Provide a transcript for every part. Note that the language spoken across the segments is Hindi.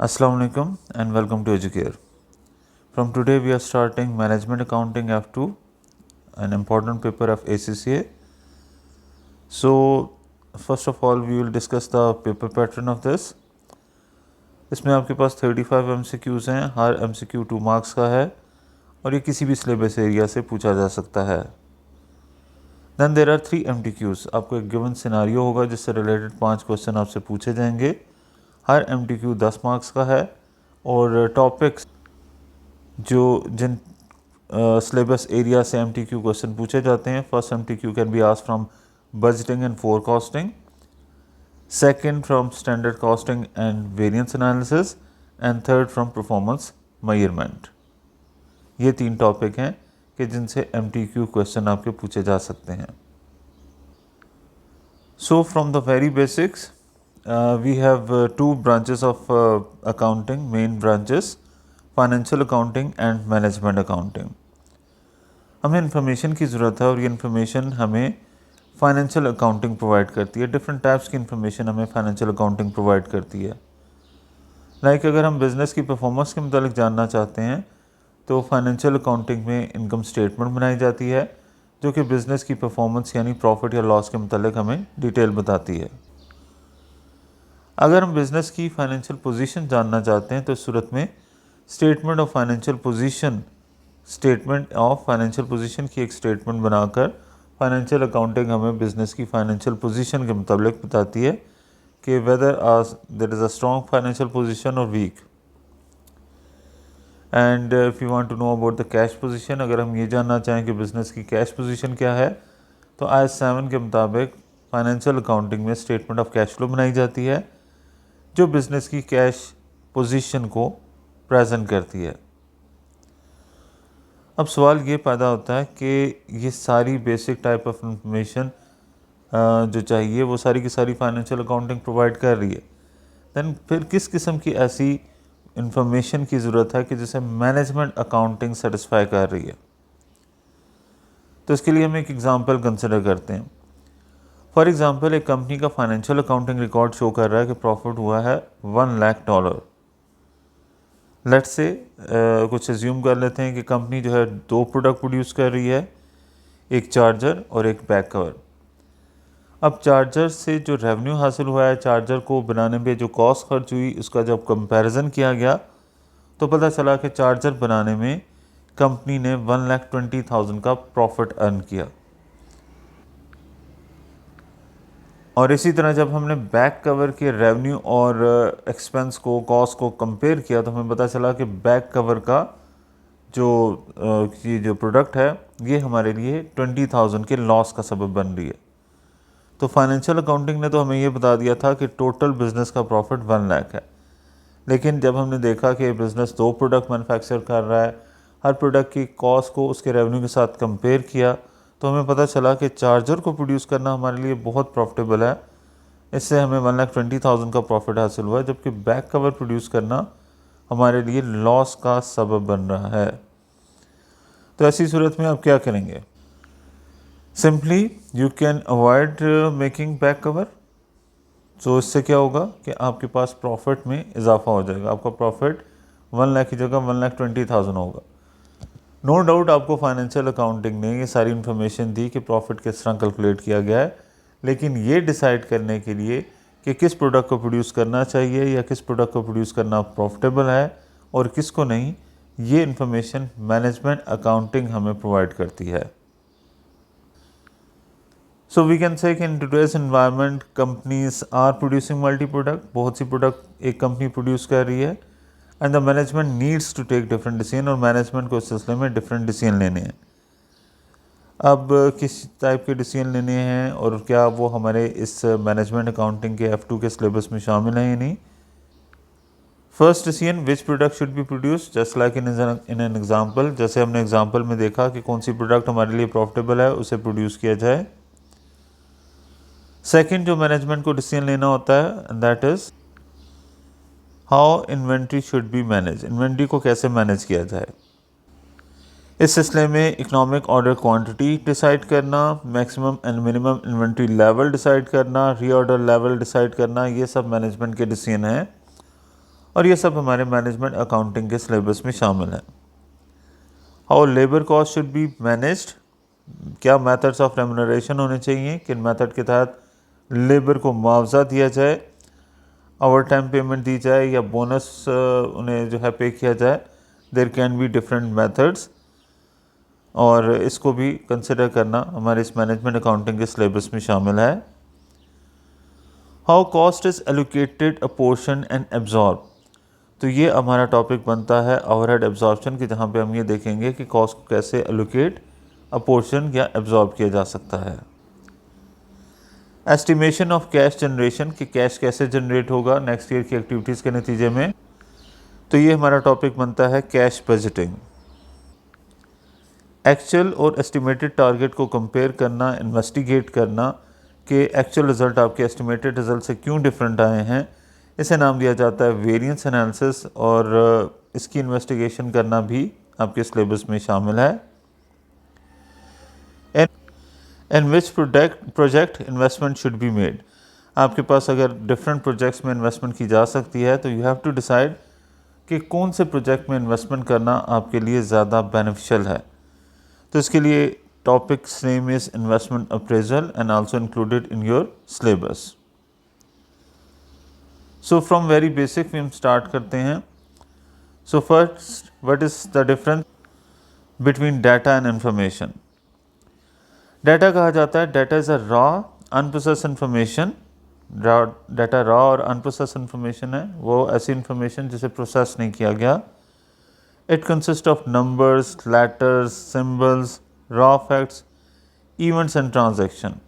Assalamu alaikum and welcome to Educare. From today we are starting Management Accounting F2, an important paper of ACCA. So first of all we will discuss the paper pattern of this. इसमें आपके पास 35 MCQs हैं, हर MCQ 2 मार्क्स का है और ये किसी भी सिलेबस एरिया से पूछा जा सकता है. Then there are 3 MTQs. आपको एक गिवन सिनारियो होगा जिससे रिलेटेड 5 क्वेश्चन आपसे पूछे जाएंगे. हर MTQ 10 मार्क्स का है और टॉपिक्स जिन सिलेबस एरिया से MTQ क्वेश्चन पूछे जाते हैं. First MTQ can be asked from budgeting and forecasting, second from standard costing and variance analysis and third from performance measurement. ये 3 टॉपिक हैं कि जिनसे MTQ क्वेश्चन आपके पूछे जा सकते हैं. So from the very basics we have 2 branches of accounting, main branches, financial accounting and management accounting. हमें इन्फॉर्मेशन की ज़रूरत है और ये इन्फॉर्मेशन हमें फाइनेंशियल अकाउंटिंग प्रोवाइड करती है. डिफरेंट टाइप्स की इन्फॉर्मेशन हमें फाइनेंशियल अकाउंटिंग प्रोवाइड करती है. लाइक अगर हम बिज़नेस की परफॉर्मेंस के मुतालिक जानना चाहते हैं तो फाइनेंशियल अकाउंटिंग में इनकम स्टेटमेंट बनाई जाती है जो कि बिज़नेस की परफॉर्मेंस यानी प्रॉफिट या लॉस के मुतालिक हमें डिटेल बताती है. अगर हम बिज़नेस की फाइनेंशियल पोजीशन जानना चाहते हैं तो इस सूरत में स्टेटमेंट ऑफ फाइनेंशियल पोजीशन की एक स्टेटमेंट बनाकर फाइनेंशियल अकाउंटिंग हमें बिज़नेस की फाइनेंशियल पोजीशन के मुताबिक बताती है कि whether there is a strong financial position और weak. And if you want to know about the cash position, अगर हम ये जानना चाहें कि बिज़नेस की कैश पोजीशन क्या है तो IAS 7 के मुताबिक फाइनेंशियल अकाउंटिंग में स्टेटमेंट ऑफ कैश फ्लो बनाई जाती है जो बिज़नेस की कैश पोजीशन को प्रेजेंट करती है. अब सवाल ये पैदा होता है कि ये सारी बेसिक टाइप ऑफ इंफॉर्मेशन जो चाहिए वो सारी की सारी फाइनेंशियल अकाउंटिंग प्रोवाइड कर रही है. दैन फिर किस किस्म की ऐसी इंफॉर्मेशन की ज़रूरत है कि जिसे मैनेजमेंट अकाउंटिंग सेटिस्फाई कर रही है. तो इसके लिए हम एक एग्ज़ाम्पल कंसिडर करते हैं. फॉर एग्ज़ाम्पल एक कंपनी का फाइनेंशियल अकाउंटिंग रिकॉर्ड शो कर रहा है कि प्रॉफिट हुआ है $1,00,000. लेट्स से कुछ एज्यूम कर लेते हैं कि कंपनी जो है 2 प्रोडक्ट प्रोड्यूस कर रही है, एक चार्जर और एक बैक कवर. अब चार्जर से जो रेवेन्यू हासिल हुआ है, चार्जर को बनाने में जो कॉस्ट खर्च हुई, उसका जब कंपैरिजन किया गया तो पता चला कि चार्जर बनाने में कंपनी ने 1,20,000 का प्रॉफिट अर्न किया. और इसी तरह जब हमने बैक कवर के रेवेन्यू और एक्सपेंस को, कॉस्ट को कंपेयर किया तो हमें पता चला कि बैक कवर का जो प्रोडक्ट है ये हमारे लिए 20,000 के लॉस का सबब बन रही है. तो फाइनेंशियल अकाउंटिंग ने तो हमें ये बता दिया था कि टोटल बिज़नेस का प्रॉफिट 1 लाख है. लेकिन जब हमने देखा कि बिज़नेस 2 प्रोडक्ट मैन्युफैक्चर कर रहा है, हर प्रोडक्ट की कॉस्ट को उसके रेवेन्यू के साथ कंपेयर किया तो हमें पता चला कि चार्जर को प्रोड्यूस करना हमारे लिए बहुत प्रॉफिटेबल है. इससे हमें 1,20,000 का प्रॉफिट हासिल हुआ, जबकि बैक कवर प्रोड्यूस करना हमारे लिए लॉस का सबब बन रहा है. तो ऐसी सूरत में आप क्या करेंगे? Simply you can avoid making back cover. तो इससे क्या होगा कि आपके पास प्रॉफिट में इजाफा हो जाएगा. आपका प्रॉफिट 1 लाख की जगह 1,20,000 होगा. नो डाउट आपको फाइनेंशियल अकाउंटिंग ने ये सारी इन्फॉर्मेशन दी कि प्रॉफिट किस तरह कैलकुलेट किया गया है, लेकिन ये डिसाइड करने के लिए कि किस प्रोडक्ट को प्रोड्यूस करना चाहिए या किस प्रोडक्ट को प्रोड्यूस करना प्रॉफिटेबल है और किसको नहीं, ये इन्फॉर्मेशन मैनेजमेंट अकाउंटिंग हमें प्रोवाइड करती है. सो वी कैन से कि in today's environment companies are producing multi product. बहुत सी प्रोडक्ट एक कंपनी प्रोड्यूस कर रही है and the management needs to take different decision. और मैनेजमेंट को इस सिलसिले में डिफरेंट डिसीजन लेने हैं. अब किस टाइप के डिसीजन लेने हैं और क्या वो हमारे इस मैनेजमेंट अकाउंटिंग के F2 के सिलेबस में शामिल हैं या नहीं. First decision, which product should be produce, just like in an example. जैसे हमने एग्जाम्पल में देखा कि कौन सी प्रोडक्ट हमारे लिए प्रॉफिटेबल है उसे प्रोड्यूस किया जाए. सेकेंड जो मैनेजमेंट को डिसीजन लेना होता है that is how inventory should be manage. Inventory को कैसे मैनेज किया जाए. इस सिलसिले में इकोनॉमिक ऑर्डर क्वांटिटी डिसाइड करना, maximum and minimum inventory level decide करना, रीऑर्डर लेवल डिसाइड करना, ये सब मैनेजमेंट के डिसीजन हैं. और ये सब हमारे मैनेजमेंट अकाउंटिंग के सिलेबस में शामिल है। How labour cost should be managed, क्या मेथड्स ऑफ रेम्यूनरेशन होने चाहिए, किन मेथड के तहत लेबर को मुआवजा दिया जाए, ओवर टाइम पेमेंट दी जाए या बोनस उन्हें जो है पे किया जाए। There can be different methods और इसको भी कंसिडर करना हमारे इस मैनेजमेंट अकाउंटिंग के सिलेबस में शामिल है। How cost is allocated apportion and absorb, तो ये हमारा टॉपिक बनता है ओवरहेड एब्जॉर्प्शन की, जहाँ पे हम ये देखेंगे कि कॉस्ट को कैसे एलोकेट अपोर्शन या एब्जॉर्ब किया जा सकता है। एस्टिमेशन ऑफ कैश जनरेशन, कि कैश कैसे जनरेट होगा नेक्स्ट ईयर की एक्टिविटीज़ के नतीजे में, तो ये हमारा टॉपिक बनता है कैश बजटिंग। एक्चुअल और एस्टिमेटेड टारगेट को कंपेयर करना, इन्वेस्टिगेट करना कि एक्चुअल रिज़ल्ट आपके एस्टिमेटेड रिज़ल्ट से क्यों डिफरेंट आए हैं, इसे नाम दिया जाता है वेरिएंस एनालिसिस और इसकी इन्वेस्टिगेशन करना भी आपके सिलेबस में शामिल है। And which project investment should be made, आपके पास अगर डिफरेंट प्रोजेक्ट्स में इन्वेस्टमेंट की जा सकती है तो यू हैव टू डिसाइड कि कौन से प्रोजेक्ट में इन्वेस्टमेंट करना आपके लिए ज़्यादा बेनिफिशियल है। तो इसके लिए topics name is investment appraisal and also included in your syllabus. So from very basic हम स्टार्ट करते हैं। So first, what is the difference between data and information. Data कहा जाता है, data is a raw unprocessed information. Data raw और अनप्रोसेस्ड इंफॉर्मेशन है वो ऐसी इंफॉर्मेशन जिसे प्रोसेस नहीं किया गया। It consist of numbers, letters, symbols, raw facts, events and transaction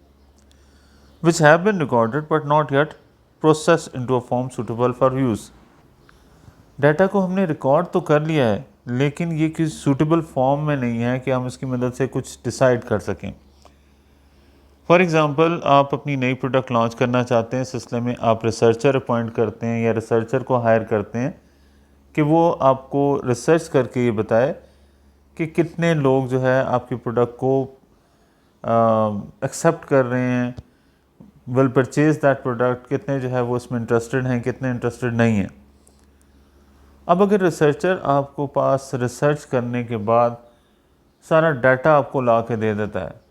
which have been recorded but not yet processed into a form suitable for use। Data को हमने रिकॉर्ड तो कर लिया है लेकिन ये किसी सूटेबल फॉर्म में नहीं है कि हम इसकी मदद से कुछ डिसाइड कर सकें। फॉर एग्ज़ाम्पल, आप अपनी नई प्रोडक्ट लॉन्च करना चाहते हैं, इस सिलसिले में आप रिसर्चर अपॉइंट करते हैं या रिसर्चर को हायर करते हैं कि वो आपको रिसर्च करके ये बताए कि कितने लोग जो है आपकी प्रोडक्ट को एक्सेप्ट कर रहे हैं, विल परचेज दैट प्रोडक्ट, कितने जो है वो इसमें इंटरेस्टेड हैं, कितने इंटरेस्टेड नहीं हैं। अब अगर रिसर्चर आपको पास रिसर्च करने के बाद सारा डाटा आपको ला के दे देता है,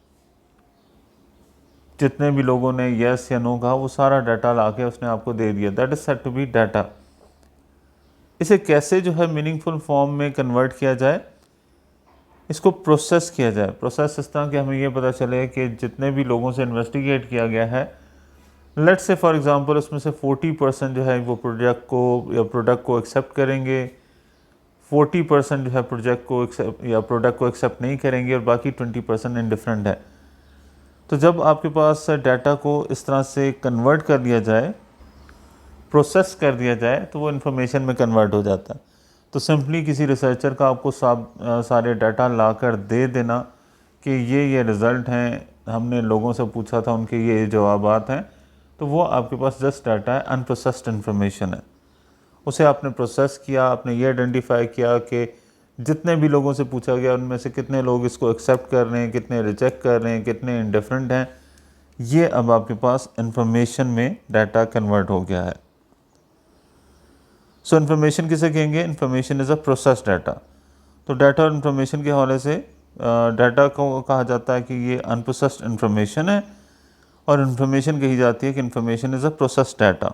जितने भी लोगों ने यस या नो कहा वो सारा डाटा ला के उसने आपको दे दिया, that is said to be data. इसे कैसे जो है मीनिंगफुल फॉर्म में कन्वर्ट किया जाए, इसको प्रोसेस किया जाए। प्रोसेस इस तरह कि हमें ये पता चले कि जितने भी लोगों से इन्वेस्टिगेट किया गया है, लेट्स से फॉर एग्जांपल उसमें से 40% जो है वो प्रोजेक्ट को या प्रोडक्ट को एक्सेप्ट करेंगे, 40% जो है प्रोजेक्ट को एक्सेप्ट या प्रोडक्ट को एक्सेप्ट नहीं करेंगे और बाकी 20% इनडिफरेंट है। तो जब आपके पास डाटा को इस तरह से कन्वर्ट कर दिया जाए, प्रोसेस कर दिया जाए, तो वो इन्फॉर्मेशन में कन्वर्ट हो जाता है। तो सिंपली किसी रिसर्चर का आपको सारे डाटा लाकर दे देना कि ये रिज़ल्ट हैं, हमने लोगों से पूछा था, उनके ये जवाबात हैं, तो वो आपके पास जस्ट डाटा है, अनप्रोसेस्ड इन्फॉर्मेशन है। उसे आपने प्रोसेस किया, आपने ये आइडेंटिफाई किया कि जितने भी लोगों से पूछा गया उनमें से कितने लोग इसको एक्सेप्ट कर रहे हैं, कितने रिजेक्ट कर रहे हैं, कितने इंडिफरेंट हैं, ये अब आपके पास इन्फॉर्मेशन में डाटा कन्वर्ट हो गया है। सो इन्फॉर्मेशन किसे कहेंगे? Information is a process data. तो डाटा और इन्फॉर्मेशन के हवाले से डाटा को कहा जाता है कि ये अनप्रोसेस्ड इन्फॉर्मेशन है और इन्फॉर्मेशन कही जाती है कि information is a process data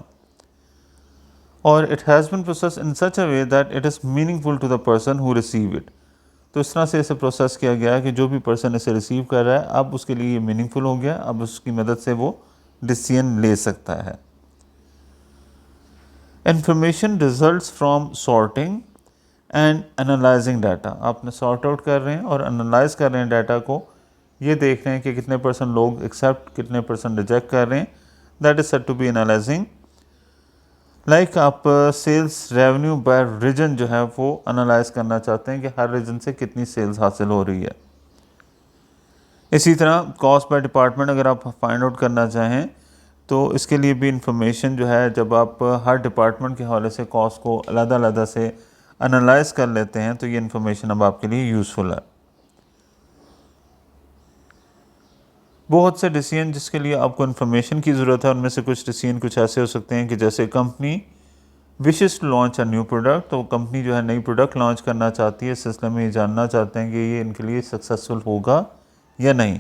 और it has been process in such a way that it is meaningful to the person who receive it. तो इस तरह से इसे प्रोसेस किया गया है कि जो भी पर्सन इसे रिसीव कर रहा है अब उसके लिए ये मीनिंगफुल हो गया, अब उसकी मदद से वो डिसीजन ले सकता है। Information results from sorting and analysing data. आपने सॉर्ट आउट कर रहे हैं और एनालाइज कर रहे हैं डाटा को, ये देख रहे हैं कि कितने परसेंट लोग एक्सेप्ट, कितने परसेंट रिजेक्ट कर रहे हैं, that is said to be analysing. Like आप सेल्स रेवेन्यू बाय रीजन जो है वो एनालाइज करना चाहते हैं कि हर रीजन से कितनी सेल्स हासिल हो रही है। इसी तरह कॉस्ट बाय डिपार्टमेंट अगर आप फाइंड आउट करना चाहें तो इसके लिए भी इंफॉर्मेशन जो है, जब आप हर डिपार्टमेंट के हवाले से कॉस्ट को अलग-अलग से एनालाइज कर लेते हैं तो ये इन्फॉर्मेशन अब आपके लिए यूज़फुल है। बहुत से डिसीजन जिसके लिए आपको इन्फॉर्मेशन की ज़रूरत है, उनमें से कुछ डिसीजन कुछ ऐसे हो सकते हैं कि जैसे company wishes to launch a new product, तो कंपनी जो है नई प्रोडक्ट लॉन्च करना चाहती है, इस सिलसिले में ये जानना चाहते हैं कि ये इनके लिए सक्सेसफुल होगा या नहीं।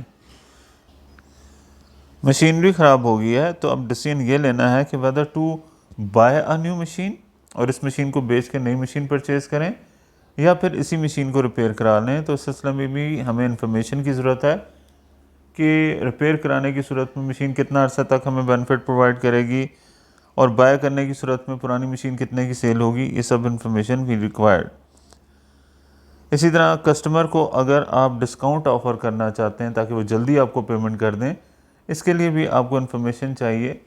मशीनरी ख़राब हो गई है तो अब डिसीजन ये लेना है कि whether to buy a new machine, और इस मशीन को बेच के नई मशीन परचेज करें, या फिर इसी मशीन को रिपेयर करा लें। तो इस सिलसिले में भी हमें इन्फॉर्मेशन की ज़रूरत है कि रिपेयर कराने की सूरत में मशीन कितना अर्सा तक हमें बेनिफिट प्रोवाइड करेगी, और बाय करने की सूरत में पुरानी मशीन कितने की सेल होगी, ये सब इन्फॉर्मेशन भी रिक्वायर्ड। इसी तरह कस्टमर को अगर आप डिस्काउंट ऑफ़र करना चाहते हैं ताकि वो जल्दी आपको पेमेंट कर दें, इसके लिए भी आपको इन्फॉर्मेशन चाहिए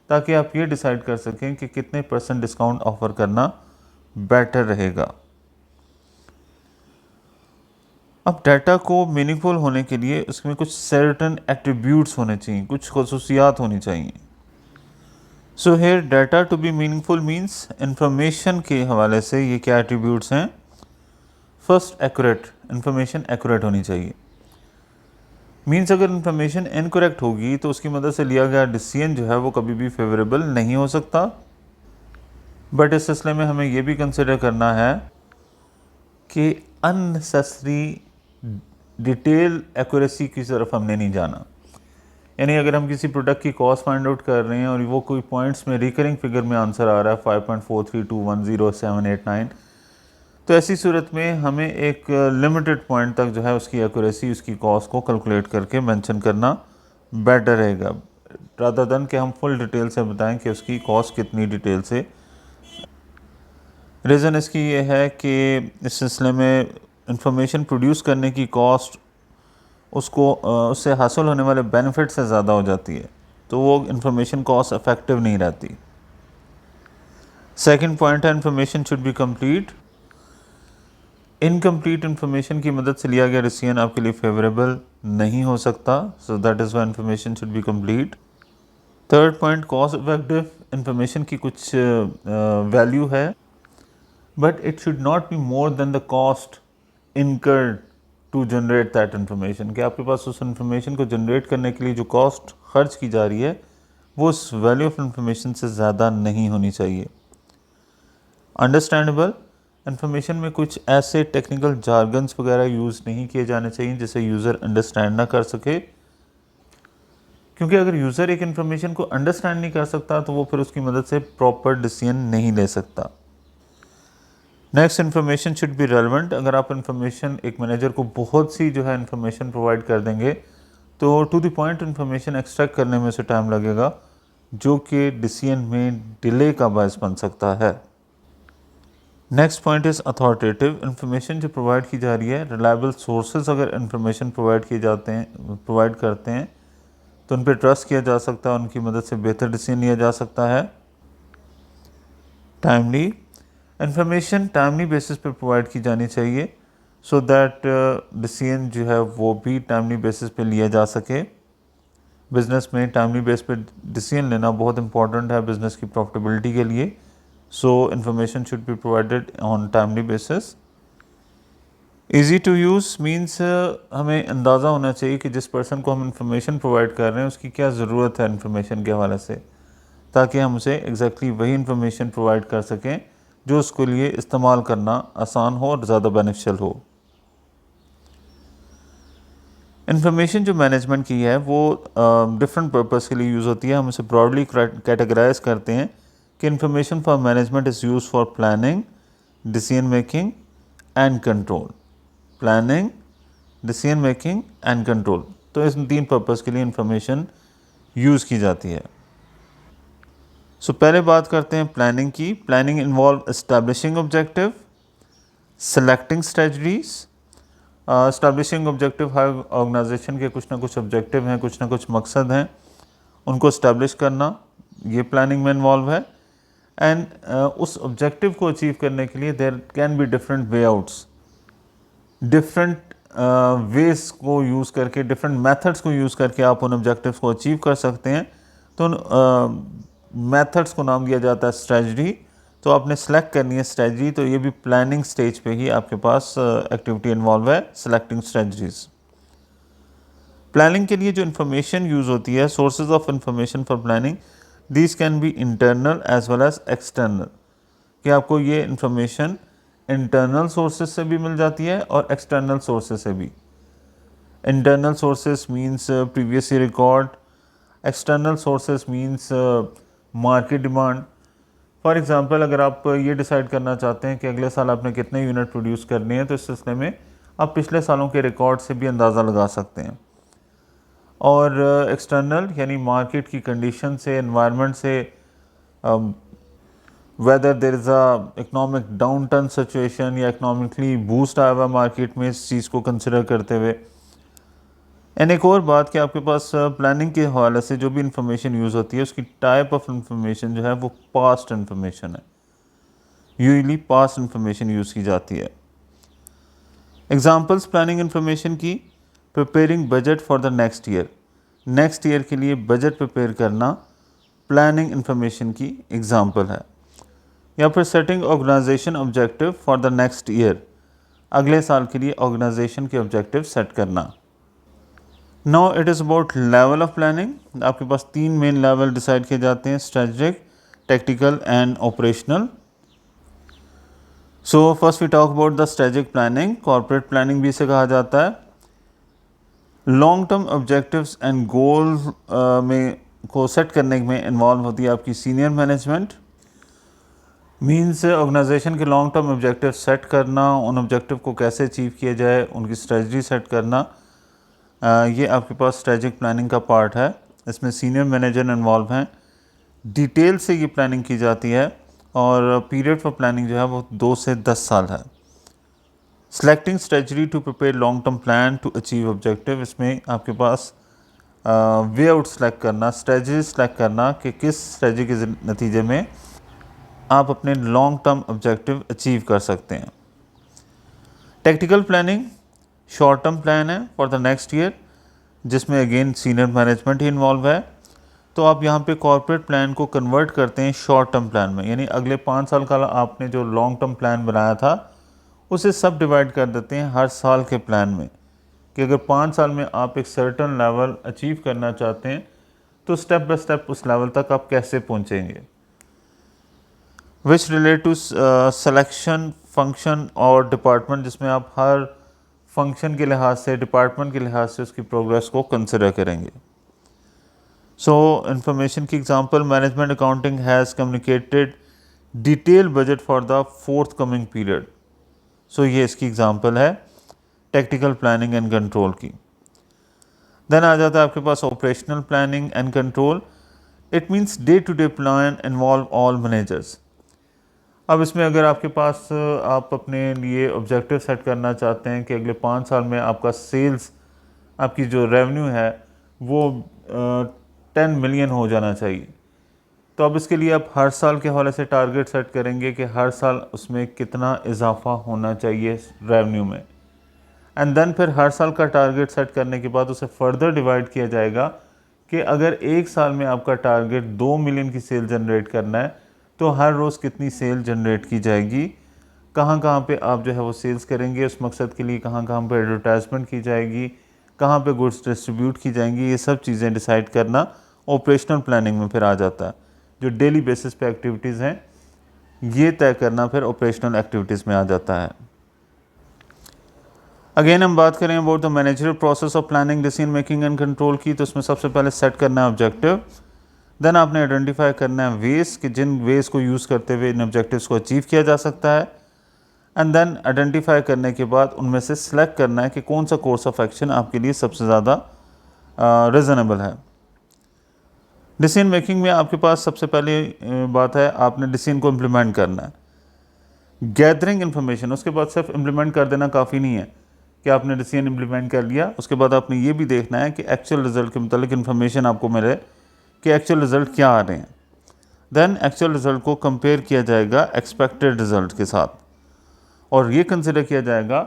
ताकि आप ये डिसाइड कर सकें कि कितने % डिस्काउंट ऑफ़र करना बेटर रहेगा। अब डाटा को मीनिंगफुल होने के लिए उसमें कुछ सर्टेन एट्रीब्यूट्स होने चाहिए, कुछ खसूसियात होनी चाहिए। So here data to be meaningful means information के हवाले से ये क्या एट्रीब्यूट्स हैं। फर्स्ट, एक्यूरेट, इंफॉर्मेशन एक्यूरेट होनी चाहिए। मीन्स अगर इंफॉर्मेशन इनकरेक्ट होगी तो उसकी मदद से लिया गया डिसीजन जो है वो कभी भी फेवरेबल नहीं हो सकता। बट इस सिलसिले में हमें ये भी कंसिडर करना है कि अननेसेसरी डिटेल एक्यूरेसी की तरफ हमने नहीं जाना। यानी अगर हम किसी प्रोडक्ट की कॉस्ट फाइंड आउट कर रहे हैं और वो कोई पॉइंट्स में रिकरिंग फिगर में आंसर आ रहा है 5.43210789, तो ऐसी सूरत में हमें एक लिमिटेड पॉइंट तक जो है उसकी एक्यूरेसी, उसकी कॉस्ट को कैलकुलेट करके मेंशन करना बेटर रहेगा, रादर देन कि हम फुल डिटेल से बताएं कि उसकी कॉस्ट कितनी डिटेल से। रीज़न इसकी ये है कि इस सिलसिले में इंफॉर्मेशन प्रोड्यूस करने की कॉस्ट उसको उससे हासिल होने वाले बेनिफिट से ज़्यादा हो जाती है, तो वो इंफॉर्मेशन कॉस्ट इफेक्टिव नहीं रहती। सेकंड पॉइंट है information should be complete. Incomplete information की मदद से लिया गया डिसीजन आपके लिए फेवरेबल नहीं हो सकता, so that is why information should be complete. Third point, cost effective information की कुछ वैल्यू है, but it should not be more than the cost incurred to generate that information, कि आपके पास उस इंफॉर्मेशन को जनरेट करने के लिए जो कॉस्ट खर्च की जा रही है वो उस वैल्यू ऑफ इंफॉर्मेशन से ज़्यादा नहीं होनी चाहिए। अंडरस्टैंडेबल, इंफॉर्मेशन में कुछ ऐसे टेक्निकल जार्गन्स वगैरह यूज़ नहीं किए जाने चाहिए जिसे यूज़र अंडरस्टैंड ना कर सके, क्योंकि अगर यूज़र एक इंफॉर्मेशन को अंडरस्टैंड नहीं कर सकता तो वो फिर उसकी मदद से प्रॉपर डिसीजन नहीं ले सकता। Next, information should B relevant. अगर आप इन्फॉर्मेशन एक मैनेजर को बहुत सी जो है इन्फॉर्मेशन प्रोवाइड कर देंगे तो to the point information extract करने में उसे टाइम लगेगा, जो कि डिसीजन में डिले का बायस बन सकता है। Next point is authoritative. Information जो प्रोवाइड की जा रही है, रिलायबल सोर्सेज अगर इन्फॉर्मेशन प्रोवाइड करते हैं तो उन पर ट्रस्ट किया जा सकता है, उनकी मदद से बेहतर डिसीजन लिया जा सकता है। टाइमली, इन्फॉर्मेशन टाइमली बेसिस पर प्रोवाइड की जानी चाहिए सो दैट डिसीजन जो है वो भी टाइमली बेसिस पे लिया जा सके। बिज़नेस में टाइमली बेस पे डिसीजन लेना बहुत इंपॉर्टेंट है बिज़नेस की प्रॉफिटेबिलिटी के लिए, so information should be provided on timely basis. Easy to use means हमें अंदाज़ा होना चाहिए कि जिस पर्सन को हम इंफॉर्मेशन प्रोवाइड कर रहे हैं उसकी क्या ज़रूरत है इंफॉर्मेशन के हवाले से, ताकि हम उसे एग्जैक्टली वही इंफॉर्मेशन प्रोवाइड कर सकें जो उसके लिए इस्तेमाल करना आसान हो और ज़्यादा बेनिफिशियल हो। इन्फॉर्मेशन जो मैनेजमेंट की है वो डिफरेंट पर्पस के लिए यूज़ होती है। हम इसे ब्रॉडली कैटेगराइज करते हैं कि information for management is use for planning, decision making and control. Planning, decision making and control, तो इस 3 पर्पस के लिए इन्फॉर्मेशन यूज़ की जाती है। सो पहले बात करते हैं प्लानिंग की। Planning involve establishing objective, selecting strategies. Establishing objective, हर ऑर्गेनाइजेशन के कुछ ना कुछ ऑब्जेक्टिव हैं, कुछ ना कुछ मकसद हैं, उनको इस्टेब्लिश करना ये प्लानिंग में इन्वॉल्व है। एंड उस ऑब्जेक्टिव को अचीव करने के लिए there can be different way outs, different ways को यूज़ करके, डिफरेंट मेथड्स को यूज़ करके आप उन ऑब्जेक्टिव्स को अचीव कर सकते हैं। तो उन मेथड्स को नाम दिया जाता है स्ट्रेटजी। तो आपने सेलेक्ट करनी है स्ट्रेटजी, तो ये भी प्लानिंग स्टेज पे ही आपके पास एक्टिविटी इन्वॉल्व है, सेलेक्टिंग स्ट्रेटजीज। प्लानिंग के लिए जो इन्फॉर्मेशन यूज़ होती है, sources of information for planning, these can be internal as well as external. कि आपको ये इंफॉर्मेशन इंटरनल सोर्सेज से भी मिल जाती है और एक्सटर्नल सोर्सेज से भी। Internal sources means previous year record, external sources means market demand. For example अगर आप ये डिसाइड करना चाहते हैं कि अगले साल आपने कितने यूनिट प्रोड्यूस करने हैं, तो इस सिलसिले में आप पिछले सालों के रिकॉर्ड से भी अंदाज़ा लगा सकते हैं। और एक्सटर्नल यानी मार्केट की कंडीशन से, एनवायरनमेंट से, whether there is a economic down turn situation या इकनॉमिकली बूस्ट आया हुआ मार्केट में, इस चीज़ को कंसिडर करते हुए। एंड एक और बात कि आपके पास प्लानिंग के हवाले से जो भी इंफॉर्मेशन यूज़ होती है उसकी टाइप ऑफ इंफॉर्मेशन जो है वो पास्ट इंफॉर्मेशन है, यूजली पास्ट इंफॉर्मेशन यूज़ की जाती है। एग्जांपल्स प्लानिंग इंफॉर्मेशन की, preparing budget for the next year, next year के लिए बजट प्रिपेयर करना प्लानिंग इंफॉर्मेशन की एग्जांपल है। या फिर setting organisation objective for the next year, अगले साल के लिए ऑर्गेनाइजेशन के ऑब्जेक्टिव सेट करना। Now it is about level of planning. आपके पास 3 मेन लेवल डिसाइड किए जाते हैं, strategic, tactical and operational. So first we talk about the strategic planning, corporate planning भी इसे कहा जाता है। Long term objectives and goals में को सेट करने में इन्वॉल्व होती है आपकी सीनियर मैनेजमेंट। मीन्स ऑर्गेनाइजेशन के लॉन्ग टर्म ऑब्जेक्टिव सेट करना, उन ऑब्जेक्टिव को कैसे अचीव किया जाए, उनकी स्ट्रेटजी सेट करना, ये आपके पास स्ट्रेटजिक प्लानिंग का पार्ट है। इसमें सीनियर मैनेजर इन्वॉल्व हैं, डिटेल से ये प्लानिंग की जाती है और पीरियड फॉर प्लानिंग जो है वो 2 से 10 साल है। Selecting strategy to prepare long term plan to achieve objective, इसमें आपके पास वे आउट सेलेक्ट करना, स्ट्रेटजी सेलेक्ट करना कि किस स्ट्रेटजी के नतीजे में आप अपने लॉन्ग टर्म ऑब्जेक्टिव अचीव कर सकते हैं। Tactical planning short term plan है फॉर द नेक्स्ट ईयर, जिसमें अगेन सीनियर मैनेजमेंट ही इन्वॉल्व है। तो आप यहाँ पे कॉर्पोरेट प्लान को कन्वर्ट करते हैं शॉर्ट टर्म प्लान में, यानी अगले 5 साल का आपने जो लॉन्ग टर्म प्लान बनाया था उसे सब डिवाइड कर देते हैं हर साल के प्लान में, कि अगर 5 साल में आप एक सर्टन लेवल अचीव करना चाहते हैं तो स्टेप बाय स्टेप उस लेवल तक आप कैसे पहुँचेंगे। Which relate to selection function और डिपार्टमेंट, जिसमें आप हर फंक्शन के लिहाज से, डिपार्टमेंट के लिहाज से उसकी प्रोग्रेस को कंसिडर करेंगे। सो इंफॉर्मेशन की example, management accounting has communicated detail budget for the forthcoming period. So ये इसकी एग्जांपल है टेक्निकल प्लानिंग एंड कंट्रोल की। देन आ जाता है आपके पास operational planning and control. It means day to day plan involve all managers. अब इसमें अगर आपके पास आप अपने लिए ऑब्जेक्टिव सेट करना चाहते हैं कि अगले 5 साल में आपका सेल्स, आपकी जो रेवेन्यू है वो 10 मिलियन हो जाना चाहिए, तो अब इसके लिए आप हर साल के हवाले से टारगेट सेट करेंगे कि हर साल उसमें कितना इजाफा होना चाहिए रेवेन्यू में। एंड देन फिर हर साल का टारगेट सेट करने के बाद उसे फर्दर डिवाइड किया जाएगा कि अगर एक साल में आपका टारगेट 2 मिलियन की सेल जनरेट करना है तो हर रोज़ कितनी सेल जनरेट की जाएगी, कहाँ कहाँ पे आप जो है वो सेल्स करेंगे, उस मकसद के लिए कहाँ कहाँ पे एडवर्टाइजमेंट की जाएगी, कहाँ पे गुड्स डिस्ट्रीब्यूट की जाएंगी, ये सब चीज़ें डिसाइड करना ऑपरेशनल प्लानिंग में फिर आ जाता है। जो डेली बेसिस पे एक्टिविटीज़ हैं ये तय करना फिर ऑपरेशनल एक्टिविटीज़ में आ जाता है। अगेन हम बात करें about the managerial process of planning, decision making and control की, तो उसमें सबसे पहले सेट करना है ऑब्जेक्टिव। देन आपने आइडेंटिफाई करना है वेज, कि जिन वेज को यूज़ करते हुए इन ऑब्जेक्टिव्स को अचीव किया जा सकता है। एंड देन आइडेंटिफाई करने के बाद उनमें से सिलेक्ट करना है कि कौन सा कोर्स ऑफ एक्शन आपके लिए सबसे ज़्यादा रीज़नेबल है। डिसीजन मेकिंग में आपके पास सबसे पहले बात है, आपने डिसीजन को इम्प्लीमेंट करना है। गैदरिंग इन्फॉर्मेशन, उसके बाद सिर्फ इम्प्लीमेंट कर देना काफ़ी नहीं है कि आपने डिसीजन इम्प्लीमेंट कर लिया, उसके बाद आपने ये भी देखना है कि एक्चुअल रिजल्ट के मतलब इन्फॉर्मेशन आपको मिले कि एक्चुअल रिज़ल्ट क्या आ रहे हैं। देन एक्चुअल रिज़ल्ट को कंपेयर किया जाएगा एक्सपेक्टेड रिज़ल्ट के साथ, और ये कंसिडर किया जाएगा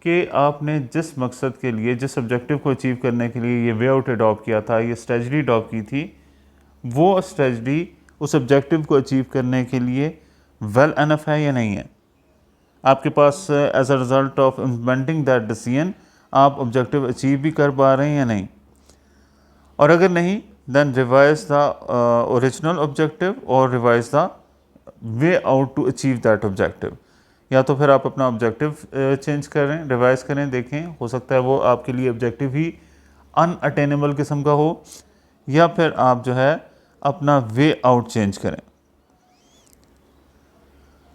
कि आपने जिस मकसद के लिए, जिस ऑब्जेक्टिव को अचीव करने के लिए ये वे आउट अडॉप्ट किया था, ये स्ट्रेटजी अडॉप्ट की थी, वो स्ट्रेटजी उस ऑब्जेक्टिव को अचीव करने के लिए वेल एनफ है या नहीं है। आपके पास as a result of implementing that decision आप ऑब्जेक्टिव अचीव भी कर पा रहे हैं या नहीं, और अगर नहीं then revise the original objective और revise the way out to achieve that objective. या तो फिर आप अपना ऑब्जेक्टिव चेंज करें, रिवाइज करें, देखें, हो सकता है वो आपके लिए ऑब्जेक्टिव ही अनअटेनेबल किस्म का हो, या फिर आप जो है अपना वे आउट चेंज करें।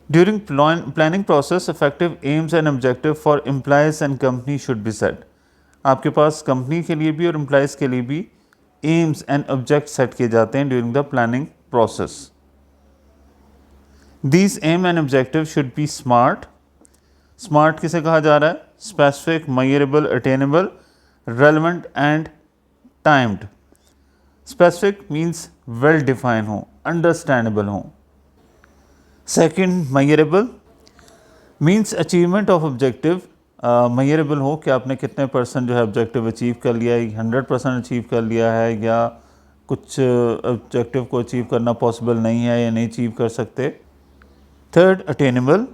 During planning process effective AIIMS and objective for employees and company should be set. आपके पास कंपनी के लिए भी और एम्प्लॉयज़ के लिए भी एम्स एंड ऑब्जेक्ट सेट किए जाते हैं during the planning process. These aim and objective should be smart. Smart किसे कहा जा रहा है? Specific, measurable, attainable, relevant and timed. Specific means well define हो, अंडरस्टैंडेबल हो। Second, measurable means achievement of objective measurable हो कि आपने कितने % जो है ऑब्जेक्टिव अचीव कर लिया है, 100% अचीव कर लिया है, या कुछ ऑब्जेक्टिव को अचीव करना पॉसिबल नहीं है या नहीं अचीव कर सकते। थर्ड, अटेनेबल,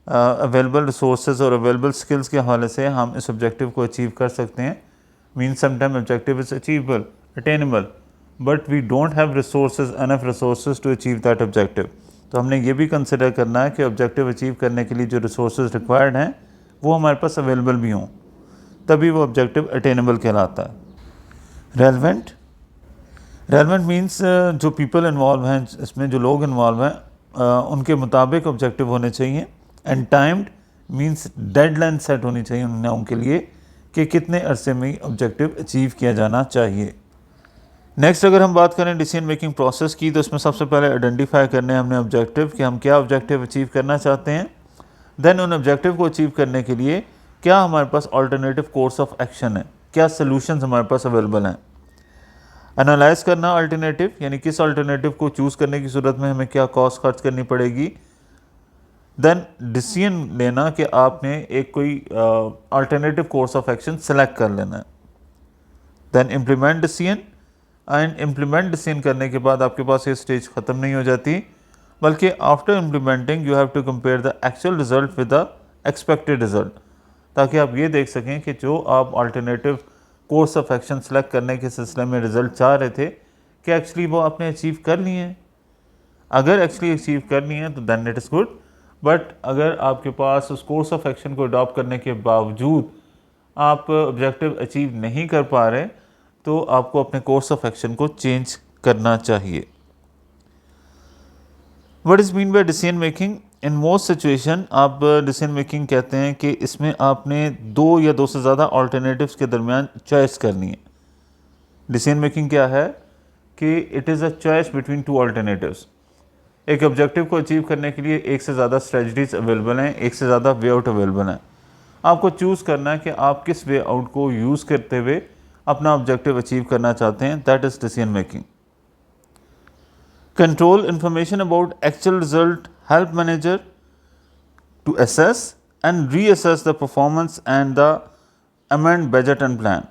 अवेलेबल रिसोर्सेज और अवेलेबल स्किल्स के हवाले से हम इस ऑब्जेक्टिव को अचीव कर सकते हैं। Means sometime objective is achievable, attainable, but we don't have resources, enough resources to achieve that objective. तो हमने ये भी कंसिडर करना है कि ऑब्जेक्टिव अचीव करने के लिए जो रिसोर्सेज रिक्वायर्ड हैं वो हमारे पास अवेलेबल भी हों, तभी वो ऑब्जेक्टिव अटेनेबल कहलाता है। रेलेवेंट, रेलेवेंट मीन्स जो पीपल इन्वॉल्व हैं, इसमें जो लोग इन्वॉल्व हैं उनके मुताबिक ऑब्जेक्टिव होने चाहिए। And timed means deadline set होनी चाहिए उनके लिए कि कितने अरसे में ऑब्जेक्टिव अचीव किया जाना चाहिए। नेक्स्ट अगर हम बात करें डिसीजन मेकिंग प्रोसेस की, तो इसमें सबसे पहले आइडेंटिफाई करने हैं हमने ऑब्जेक्टिव कि हम क्या ऑब्जेक्टिव अचीव करना चाहते हैं। देन उन ऑब्जेक्टिव को अचीव करने के लिए क्या हमारे पास अल्टरनेटिव कोर्स ऑफ एक्शन है, क्या सॉल्यूशंस हमारे पास अवेलेबल हैं। एनालाइज करना अल्टरनेटिव, यानी किस अल्टरनेटिव को चूज़ करने की सूरत में हमें क्या कॉस्ट खर्च करनी पड़ेगी। देन डिसीजन लेना कि आपने एक कोई alternative course of action select कर लेना है। Then implement decision, and implement decision करने के बाद आपके पास ये स्टेज ख़त्म नहीं हो जाती, बल्कि after implementing you have to compare the actual result with the expected result, ताकि आप ये देख सकें कि जो आप alternative course of action select करने के सिलसिले में रिज़ल्ट चाह रहे थे कि एक्चुअली वो आपने अचीव कर लिए हैं। अगर एक्चुअली अचीव कर लिए हैं तो then it is good, but अगर आपके पास उस कोर्स ऑफ एक्शन को अडॉप्ट करने के बावजूद आप ऑब्जेक्टिव अचीव नहीं कर पा रहे, तो आपको अपने कोर्स ऑफ एक्शन को चेंज करना चाहिए। What is mean by decision making? In most situation आप डिसीजन मेकिंग कहते हैं कि इसमें आपने 2 या 2 से ज़्यादा अल्टरनेटिव्स के दरमियान चॉइस करनी है। डिसीजन मेकिंग क्या है कि it is a choice between 2 alternatives. एक ऑब्जेक्टिव को अचीव करने के लिए एक से ज़्यादा स्ट्रेटजीज अवेलेबल हैं, एक से ज़्यादा वे आउट अवेलेबल हैं। आपको चूज़ करना है कि आप किस वे आउट को यूज़ करते हुए अपना ऑब्जेक्टिव अचीव करना चाहते हैं। That is decision making. Control information about actual result help manager to assess and reassess the performance and the amend budget and plan.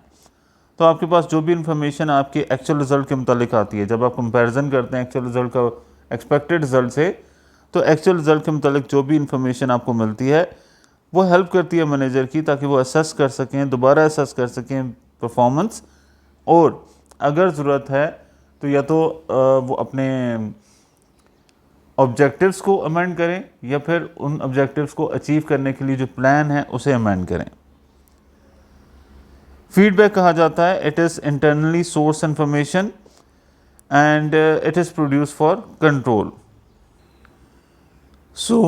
तो आपके पास जो भी इंफॉर्मेशन आपके एक्चुअल रिजल्ट के मुतालिक आती है, जब आप कंपैरिजन करते हैं एक्चुअल रिजल्ट का एक्सपेक्टेड रिजल्ट से, तो एक्चुअल रिजल्ट के मुतालिक जो भी इंफॉर्मेशन आपको मिलती है वो हेल्प करती है मैनेजर की, ताकि वो असेस कर सकें, दोबारा असेस कर सकें परफॉर्मेंस, और अगर ज़रूरत है तो या तो वो अपने ऑब्जेक्टिव्स को अमेंड करें या फिर उन ऑब्जेक्टिव्स को अचीव करने के लिए जो प्लान है उसे अमेंड करें। फीडबैक कहा जाता है it is internally source information and it is produce for control. So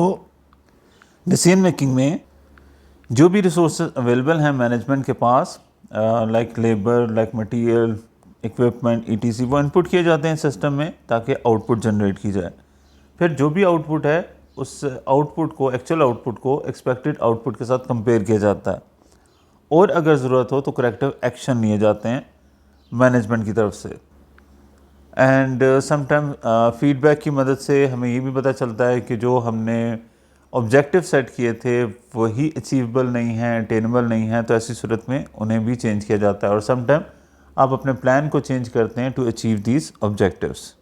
decision making में जो भी रिसोर्सेज अवेलेबल हैं मैनेजमेंट के पास, like labour, like material, equipment, ETC, वो इनपुट किए जाते हैं सिस्टम में ताकि आउटपुट जनरेट की जाए। फिर जो भी आउटपुट है उस आउटपुट को, एक्चुअल आउटपुट को एक्सपेक्टेड आउटपुट के साथ कंपेयर किया जाता है, और अगर ज़रूरत हो तो करेक्टिव एक्शन लिए जाते हैं मैनेजमेंट की तरफ से। एंड समटाइम फीडबैक की मदद से हमें ये भी पता चलता है कि जो हमने ऑब्जेक्टिव सेट किए थे वही अचीवेबल नहीं हैं, अटेनेबल नहीं हैं, तो ऐसी सूरत में उन्हें भी चेंज किया जाता है। और समटाइम आप अपने प्लान को चेंज करते हैं टू अचीव दीज ऑब्जेक्टिव्स।